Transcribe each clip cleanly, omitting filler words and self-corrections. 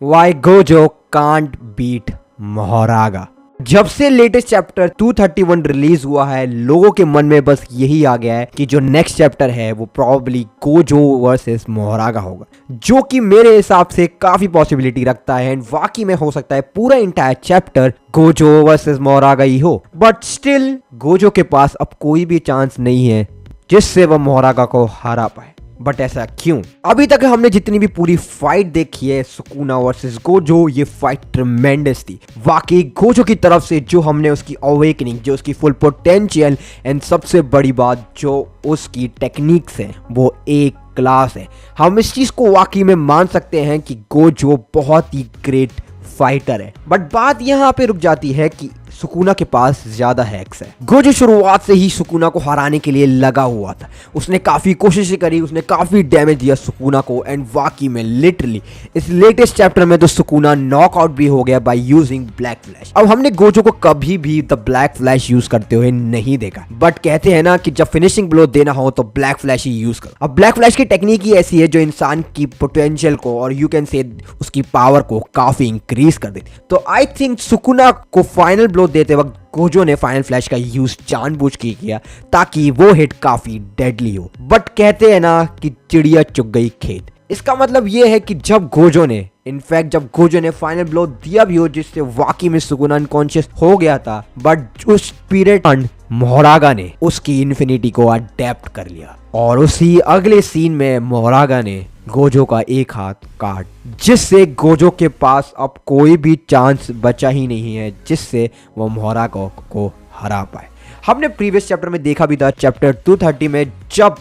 Why Gojo can't beat मोहरागा। जब से latest chapter 231 release हुआ है, लोगों के मन में बस यही आ गया है कि जो नेक्स्ट चैप्टर है वो प्रॉब्ली गोजो वर्सेस मोहरागा होगा, जो कि मेरे हिसाब से काफी पॉसिबिलिटी रखता है। एंड वाकई में हो सकता है पूरा इंटायर चैप्टर गोजो वर्सेस मोहरागा ही हो, बट स्टिल गोजो के पास अब कोई भी चांस नहीं है जिससे वह मोहरागा को हरा पाए। बट ऐसा क्यों? अभी तक हमने जितनी भी पूरी फाइट देखी है सुकुना वर्सेस गोजो, ये फाइट ट्रेमेंडस थी वाकई। गोजो की तरफ से जो हमने उसकी अवेकनिंग, जो उसकी फुल पोटेंशियल, एंड सबसे बड़ी बात जो उसकी टेक्निक्स है वो एक क्लास है। हम इस चीज को वाकई में मान सकते हैं कि गोजो बहुत ही ग्रेट फाइटर है। बट बात यहाँ पे रुक जाती है कि सुकुना के पास ज्यादा हैक्स है। गोजो शुरुआत से ही सुकुना को हराने के लिए लगा हुआ था। उसने काफी कोशिशें करी, उसने काफी डैमेज दिया सुकुना को, एंड वाकई में लिटरली इस लेटेस्ट चैप्टर में तो सुकुना नॉकआउट भी हो गया बाय यूजिंग ब्लैक फ्लैश। अब हमने गोजो को कभी भी द ब्लैक फ्लैश यूज करते हुए नहीं देखा, बट कहते हैं ना कि जब फिनिशिंग ब्लो देना हो तो ब्लैक फ्लैश ही यूज करो। अब ब्लैक फ्लैश की टेक्निक ही ऐसी है जो इंसान की पोटेंशियल को और यू कैन से उसकी पावर को काफी इंक्रीज कर देती। तो आई थिंक सुकुना को फाइनल ब्लो देते वक्त गोजो ने फाइनल फ्लैश का यूज जानबूझ के किया ताकि वो हिट काफी डेडली हो। बट कहते हैं ना कि चिड़िया चुग गई खेत। इसका मतलब ये है कि जब गोजो ने फाइनल ब्लो दिया भी हो जिससे वाकई में सुकुना अनकॉन्शियस हो गया था, बट उस पीरियड मोहरागा ने उसकी इन्फिनिटी को अडेप्ट कर लिया और उसी अगले सीन में मोहरागा ने गोजो का एक हाथ काट, जिससे गोजो के पास अब कोई भी चांस बचा ही नहीं है जिससे वो मोहरागा को हरा पाए। हमने प्रीवियस चैप्टर में देखा भी था, चैप्टर 230 में, जब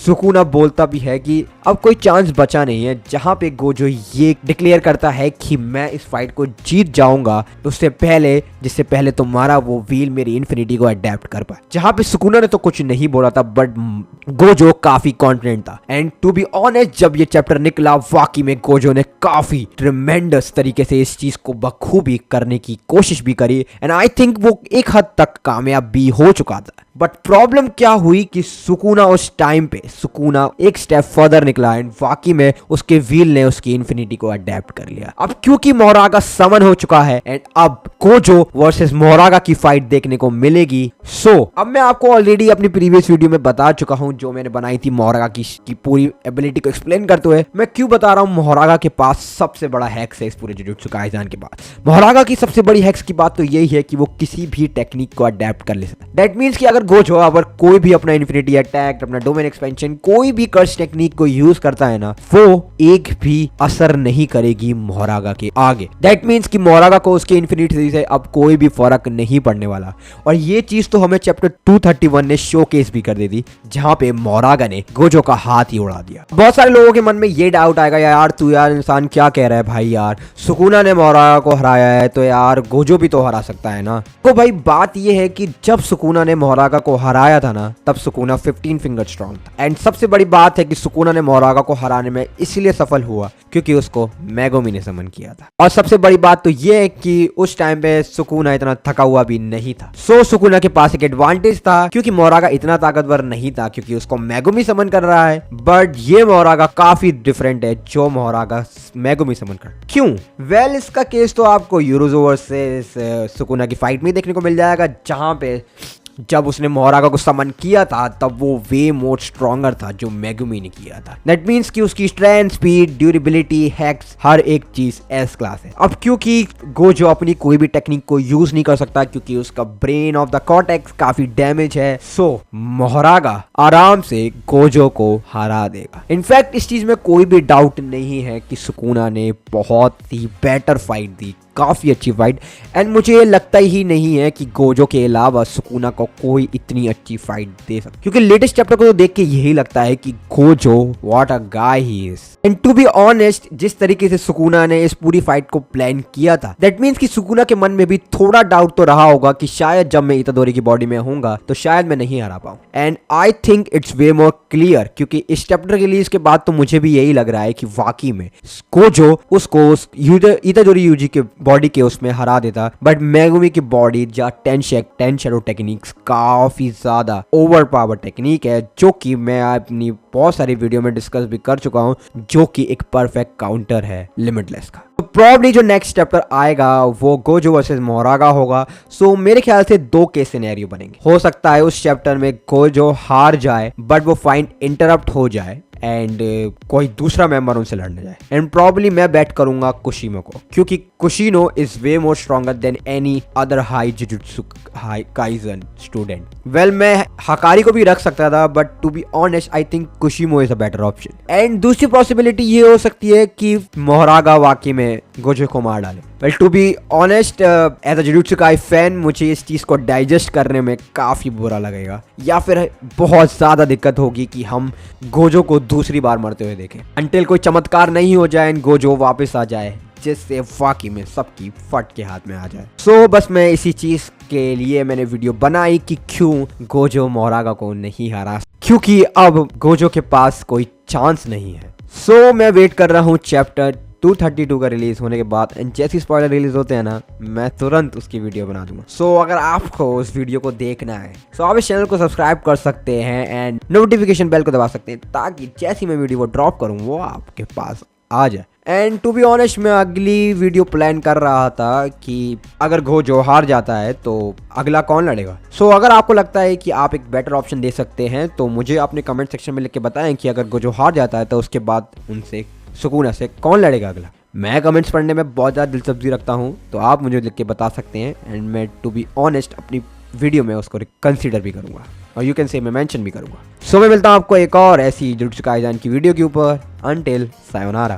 सुकुना बोलता भी है कि अब कोई चांस बचा नहीं है, जहां पे गोजो ये डिक्लेयर करता है कि मैं इस फाइट को जीत जाऊंगा उससे पहले, जिससे पहले तुम्हारा वो व्हील मेरी इन्फिनिटी को अडेप्ट कर पाए। जहां पे सुकुना ने तो कुछ नहीं बोला था, बट गोजो काफी कॉन्फिडेंट था। एंड टू बी ऑनेस्ट, जब ये चैप्टर निकला वाकई में गोजो ने काफी ट्रेमेंडस तरीके से इस चीज को बखूबी करने की कोशिश भी करी, एंड आई थिंक वो एक हद तक कामयाब भी हो चुका था। बट प्रॉब्लम क्या हुई कि सुकुना उस टाइम पे एक स्टेप फर्दर निकला एंड वाकई में उसके व्हील ने उसकी इन्फिनिटी को अडेप्ट कर लिया। अब क्योंकि मोहरागा समन हो चुका है एंड अब गोजो वर्सेस मोहरागा की फाइट देखने को मिलेगी। अब मैं आपको ऑलरेडी अपनी प्रीवियस वीडियो में बता चुका हूं जो मैंने बनाई थी मोहरागा की पूरी एबिलिटी को एक्सप्लेन करते हुए। मैं क्यों बता रहा हूं, मोहरागा के पास सबसे बड़ा हैक्स है इस पूरे जुजुत्सु काइसेन के बाद। मोहरागा की सबसे बड़ी हैक्स की बात तो यही है कि वो किसी भी टेक्निक को अडेप्ट कर ले सकता है। दैट मींस कि अगर गोजो अगर कोई भी अपना इन्फिनिटी अटैक, अपना डोमेन एक्सपेंशन, कोई भी कर्स टेक्निक को यूज करता है ना, वो एक भी असर नहीं करेगी मोहरागा के आगे। दैट मींस कि मोहरागा को उसके इन्फिनिटी से अब कोई भी फर्क नहीं पड़ने वाला। और ये चीज तो हमें चैप्टर 231 ने शोकेस भी कर दी थी, जहां पे मोहरागा ने गोजो का हाथ ही उड़ा दिया। बहुत सारे लोगों के मन में ये डाउट आएगा, यार तू यार इंसान क्या कह रहा है भाई, यार सुकुना ने मोहरागा को हराया है तो यार गोजो भी तो हरा सकता है ना। तो भाई बात ये है कि जब सुकुना ने मोहरागा को हराया था ना, तब सुकुना 15 फिंगर स्ट्रॉन्ग था। एंड सबसे बड़ी बात है कि सुकुना ने मोहरागा को हराने में इसलिए सफल हुआ क्योंकि उसको मेगुमी ने समन किया था। और सबसे बड़ी बात तो ये है कि उस टाइम पे सुकुना इतना थका हुआ भी नहीं था। सुकुना के पास एक एडवांटेज था क्योंकि मोहरागा इतना ताकतवर नहीं था क्योंकि उसको मेगुमी समन कर रहा है। बट ये मोहरागा काफी डिफरेंट है जो मोहरागा मेगुमी समन कर। क्यों? वेल, इसका केस तो आपको यूरोजो वर्सेस सुकुना की फाइट में देखने को मिल जाएगा, जहां पे जब उसने मोहरागा को समन किया था तब वो वे मोर स्ट्रॉन्गर था जो मेगुमी ने किया था। दैट मींस कि उसकी स्ट्रेंथ, स्पीड, ड्यूरेबिलिटी, हैक्स, हर एक चीज एस क्लास है। अब क्योंकि गोजो अपनी कोई भी टेक्निक को यूज नहीं कर सकता क्योंकि उसका ब्रेन ऑफ द कॉर्टेक्स काफी डैमेज है, मोहरागा आराम से गोजो को हरा देगा। इनफैक्ट इस चीज में कोई भी डाउट नहीं है कि सुकुना ने बहुत ही बेटर फाइट दी, काफी अच्छी फाइट। एंड मुझे ये लगता ही नहीं है कि गोजो के अलावा सुकुना को कोई इतनी अच्छी फाइट दे सकता, क्योंकि लेटेस्ट चैप्टर को तो देख के यही लगता है कि Gojo what a guy he is. And to be honest, जिस तरीके से सुकुना ने इस पूरी फाइट को प्लान किया था, दैट मींस कि सुकुना के मन में भी थोड़ा डाउट तो रहा होगा कि शायद जब मैं इतादोरी की बॉडी में होऊंगा तो शायद मैं नहीं हरा पाऊं। And I think it's way more clear, क्योंकि इस चैप्टर के रिलीज के बाद तो मुझे भी यही लग रहा है कि वाकई में गोजो उसको इतादोरी यूजी के बॉडी के उसमें हरा देता, बट मेगुमी की बॉडी या 10 शैडो टेक्निक्स काफी ज्यादा ओवर पावर टेक्निक है, जो कि मैं अपनी बहुत सारी वीडियो में डिस्कस भी कर चुका हूं, जो कि एक परफेक्ट काउंटर है लिमिटलेस का। तो प्रॉब्ली जो नेक्स्ट चैप्टर आएगा वो गोजो वर्सेस मोरागा होगा। सो मेरे ख्याल से 2 केस सिनेरियो बनेंगे। हो सकता है उस चैप्टर में गोजो हार जाए बट वो फाइट इंटरप्ट हो जाए एंड कोई दूसरा मेंबर उनसे लड़ने जाए, एंड प्रॉब्ली मैं बैट करूंगा कुशिनो को, क्योंकि Kushino is way more stronger than any other high Jujutsu Kaisen student. Well मैं हकारी को भी रख सकता था, but to be honest I think Kushino is a better option. And दूसरी पॉसिबिलिटी ये हो सकती है कि मोरागा वाकई में गोजो को मार डाले। Well to be honest as a Jujutsu काई फैन मुझे इस चीज को डाइजेस्ट करने में काफी बुरा लगेगा, या फिर बहुत ज्यादा दिक्कत होगी कि हम गोजो को दूसरी बार मरते हुए देखें, अंटिल कोई चमत्कार नहीं हो जाए एंड गोजो वापस आ जाए जिससे वाकई में सबकी फट के हाथ में आ जाए। सो बस मैं इसी चीज के लिए मैंने वीडियो बनाई कि क्यों गोजो मोरागा को नहीं हरा, क्योंकि अब गोजो के पास कोई चांस नहीं है। सो मैं वेट कर रहा हूँ चैप्टर 232 का रिलीज होने के बाद, एंड जैसी स्पॉइलर रिलीज होते हैं ना मैं तुरंत उसकी वीडियो बना दूंगा। सो अगर आपको उस वीडियो को देखना है सो आप इस चैनल को सब्सक्राइब कर सकते हैं एंड नोटिफिकेशन बेल को दबा सकते हैं, ताकि जैसी मैं वीडियो ड्रॉप करूं वो आपके पास आ जाए। एंड टू बी ऑनेस्ट मैं अगली वीडियो प्लान कर रहा था कि अगर गोजो हार जाता है तो अगला कौन लड़ेगा। सो अगर आपको लगता है कि आप एक बेटर ऑप्शन दे सकते हैं तो मुझे अपने कमेंट सेक्शन में लिख के बताएं कि अगर गोजो हार जाता है तो उसके बाद उनसे सुकून से कौन लड़ेगा अगला। मैं कमेंट्स पढ़ने में बहुत ज़्यादा दिलचस्पी रखता हूँ, तो आप मुझे लिख के बता सकते हैं एंड मैं टू बी ऑनेस्ट अपनी वीडियो में उसको कंसीडर भी करूँगा और यू कैन से मैं मेंशन भी करूँगा। सो मैं मिलता हूँ आपको एक और ऐसी जुजुत्सु काइसेन की वीडियो के ऊपर। Until sayonara.